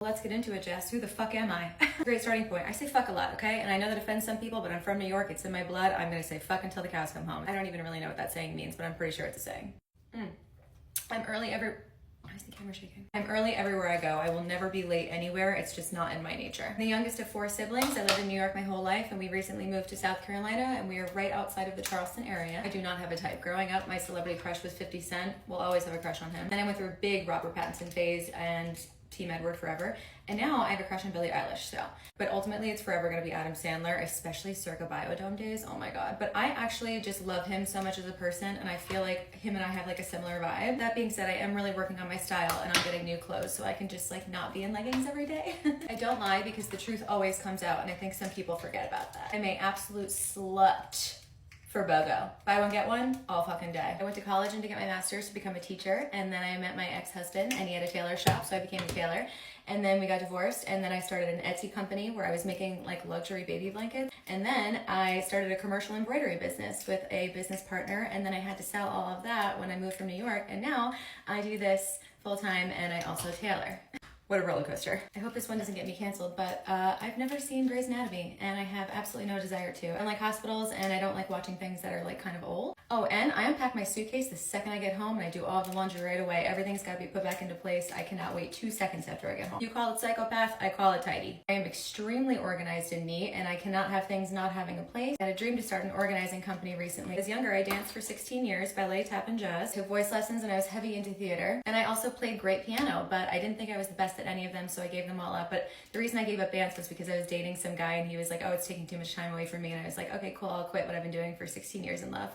Let's get into it, Jess. Who the fuck am I? Great starting point. I say fuck a lot, okay? And I know that offends some people, but I'm from New York. It's in my blood. I'm gonna say fuck until the cows come home. I don't even really know what that saying means, but I'm pretty sure it's a saying. I'm early Why is the camera shaking? I'm early everywhere I go. I will never be late anywhere. It's just not in my nature. I'm the youngest of 4 siblings. I lived in New York my whole life, and we recently moved to South Carolina, and we are right outside of the Charleston area. I do not have a type. Growing up, my celebrity crush was 50 Cent. We'll always have a crush on him. Then I went through a big Robert Pattinson phase and Team Edward forever. And now I have a crush on Billie Eilish still. But ultimately it's forever gonna be Adam Sandler, especially circa Biodome days. Oh my God. But I actually just love him so much as a person, and I feel like him and I have like a similar vibe. That being said, I am really working on my style, and I'm getting new clothes so I can just like not be in leggings every day. I don't lie because the truth always comes out, and I think some people forget about that. I'm a absolute slut for BOGO. Buy one, get one, all fucking day. I went to college and to get my master's to become a teacher, and then I met my ex-husband, and he had a tailor shop, so I became a tailor. And then we got divorced, and then I started an Etsy company where I was making like luxury baby blankets. And then I started a commercial embroidery business with a business partner, and then I had to sell all of that when I moved from New York, and now I do this full-time, and I also tailor. What a roller coaster. I hope this one doesn't get me canceled, but I've never seen Grey's Anatomy, and I have absolutely no desire to. I don't like hospitals, and I don't like watching things that are like kind of old. Oh, and I unpack my suitcase the second I get home, and I do all the laundry right away. Everything's gotta be put back into place. I cannot wait 2 seconds after I get home. You call it psychopath, I call it tidy. I am extremely organized and neat, and I cannot have things not having a place. I had a dream to start an organizing company recently. As younger, I danced for 16 years, ballet, tap, and jazz. Took voice lessons, and I was heavy into theater. And I also played great piano, but I didn't think I was the best at any of them, so I gave them all up. But the reason I gave up dance was because I was dating some guy, and he was like, oh, it's taking too much time away from me. And I was like, okay, cool, I'll quit what I've been doing for 16 years in love.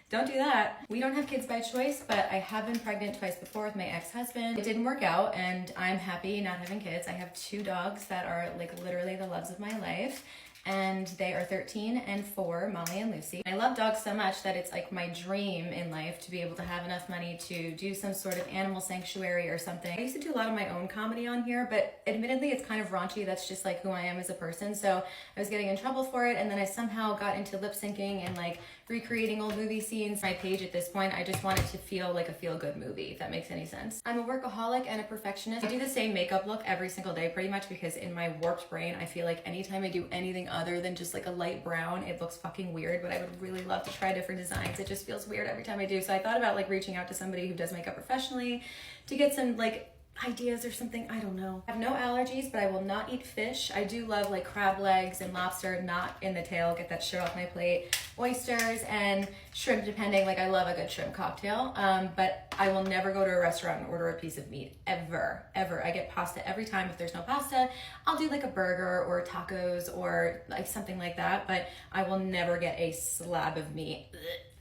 Don't do that. We don't have kids by choice, but I have been pregnant twice before with my ex-husband. It didn't work out, and I'm happy not having kids. I have 2 dogs that are like literally the loves of my life, and they are 13 and 4, Molly and Lucy. I love dogs so much that it's like my dream in life to be able to have enough money to do some sort of animal sanctuary or something. I used to do a lot of my own comedy on here, but admittedly it's kind of raunchy. That's just like who I am as a person. So I was getting in trouble for it, and then I somehow got into lip syncing and like recreating old movie scenes. My page at this point, I just want it to feel like a feel-good movie, if that makes any sense. I'm a workaholic and a perfectionist. I do the same makeup look every single day pretty much because in my warped brain, I feel like anytime I do anything other than just like a light brown, it looks fucking weird, but I would really love to try different designs. It just feels weird every time I do. So I thought about like reaching out to somebody who does makeup professionally to get some like ideas or something. I don't know. I have no allergies, but I will not eat fish. I do love like crab legs and lobster, not in the tail. Get that shit off my plate. Oysters and shrimp, depending. Like I love a good shrimp cocktail, but I will never go to a restaurant and order a piece of meat ever. I get pasta every time. If there's no pasta, I'll do like a burger or tacos or like something like that, but I will never get a slab of meat.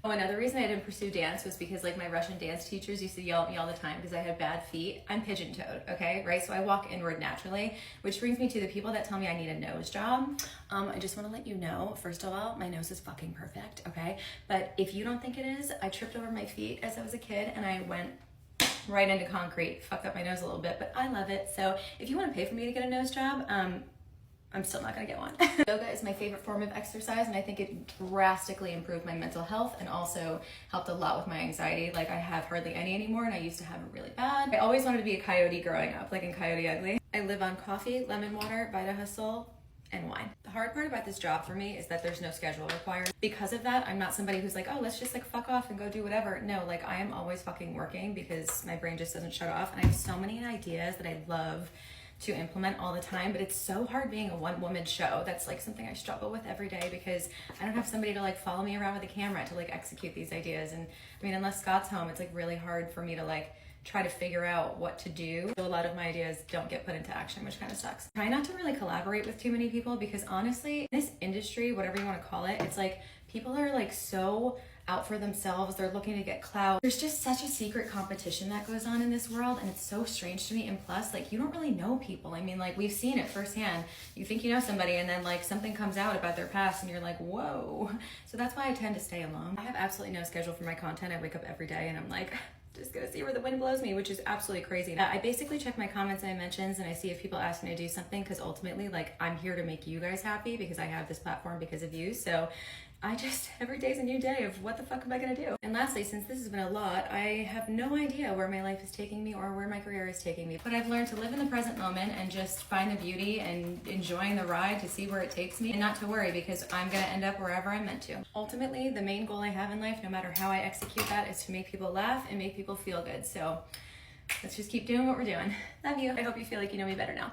Oh, another reason I didn't pursue dance was because like my Russian dance teachers used to yell at me all the time because I had bad feet. I'm pigeon-toed, okay, right? So I walk inward naturally, which brings me to the people that tell me I need a nose job. I just want to let you know, first of all, my nose is fucking perfect, okay? But if you don't think it is, I tripped over my feet as I was a kid, and I went right into concrete, fucked up my nose a little bit, but I love it. So if you want to pay for me to get a nose job, I'm still not gonna get one. Yoga is my favorite form of exercise, and I think it drastically improved my mental health and also helped a lot with my anxiety. Like I have hardly any anymore, and I used to have it really bad. I always wanted to be a coyote growing up, like in Coyote Ugly. I live on coffee, lemon water, Vita Hustle, and wine. The hard part about this job for me is that there's no schedule required. Because of that, I'm not somebody who's like, oh, let's just like fuck off and go do whatever. No, like I am always fucking working because my brain just doesn't shut off, and I have so many ideas that I love to implement all the time, but it's so hard being a one-woman show. That's like something I struggle with every day because I don't have somebody to like follow me around with a camera to like execute these ideas. And I mean, unless Scott's home, it's like really hard for me to like try to figure out what to do. So a lot of my ideas don't get put into action, which kind of sucks. Try not to really collaborate with too many people because honestly, in this industry, whatever you want to call it, it's like people are like so out for themselves. They're looking to get clout. There's just such a secret competition that goes on in this world, and it's so strange to me. And plus, like, you don't really know people. I mean, like, we've seen it firsthand. You think you know somebody, and then like something comes out about their past, and you're like, whoa. So that's why I tend to stay alone. I have absolutely no schedule for my content. I wake up every day and I'm like, just gonna see where the wind blows me, which is absolutely crazy. I basically check my comments and my mentions, and I see if people ask me to do something, because ultimately, like, I'm here to make you guys happy because I have this platform because of you. So every day's a new day of what the fuck am I gonna do? And lastly, since this has been a lot, I have no idea where my life is taking me or where my career is taking me. But I've learned to live in the present moment and just find the beauty and enjoying the ride to see where it takes me and not to worry because I'm gonna end up wherever I'm meant to. Ultimately, the main goal I have in life, no matter how I execute that, is to make people laugh and make people feel good. So let's just keep doing what we're doing. Love you. I hope you feel like you know me better now.